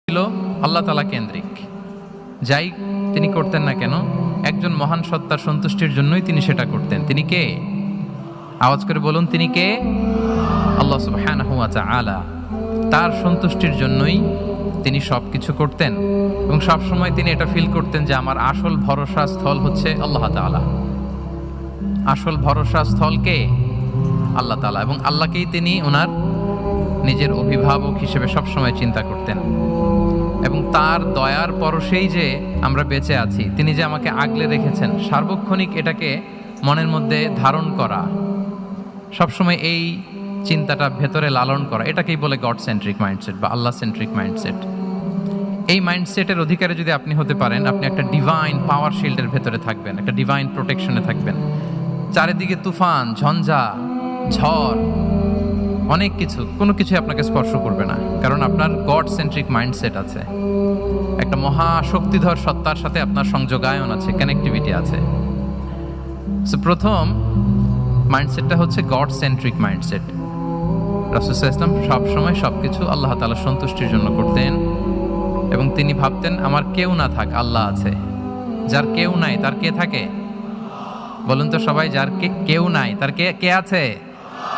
ছিল আল্লাহ তাআলা কেন্দ্রিক। যাই তিনি করতেন না কেন, একজন মহান সত্তার সন্তুষ্টির জন্যই তিনি সেটা করতেন। তিনি কে? আওয়াজ করে বলুন, তিনি কে? আল্লাহ সুবহানাহু ওয়া তাআলা। তার সন্তুষ্টির জন্যই তিনি সব কিছু করতেন এবং সবসময় তিনি এটা ফিল করতেন যে আমার আসল ভরসা স্থল হচ্ছে আল্লাহ তাআলা। আসল ভরসা স্থল কে? আল্লাহ তাআলা। এবং আল্লাহকেই তিনি ওনার নিজের অভিভাবক হিসেবে সবসময় চিন্তা করতেন। এবং তার দয়ার পরশেই যে আমরা বেঁচে আছি, তিনি যে আমাকে আগলে রেখেছেন, সার্বক্ষণিক এটাকে মনের মধ্যে ধারণ করা, সবসময় এই চিন্তাটা ভেতরে লালন করা, এটাকেই বলে গড সেন্ট্রিক মাইন্ডসেট বা আল্লাহ সেন্ট্রিক মাইন্ডসেট। এই মাইন্ডসেটের অধিকারী যদি আপনি হতে পারেন, আপনি একটা ডিভাইন পাওয়ার শিল্ডের ভেতরে থাকবেন, একটা ডিভাইন প্রোটেকশনে থাকবেন। চারিদিকে তুফান, ঝঞ্ঝা, ঝড়, অনেক কিছু, কোনো কিছু আপনাকে স্পর্শ করবে না, কারণ আপনার গড সেন্ট্রিক মাইন্ডসেট আছে। একটা মহা শক্তিধর সত্তার সাথে আপনার সংযোগায়ন আছে, কানেক্টিভিটি আছে। সো প্রথম মাইন্ডসেটটা হচ্ছে গড সেন্ট্রিক মাইন্ডসেট। রাসূল সাল্লাল্লাহু আলাইহি ওয়াসাল্লাম সবসময় সবকিছু আল্লাহ তাআলার সন্তুষ্টির জন্য করতেন এবং তিনি ভাবতেন আমার কেউ না থাক, আল্লাহ আছে। যার কেউ নাই তার কে থাকে? বলুন তো সবাই, যার কেউ নাই তার কে আছে?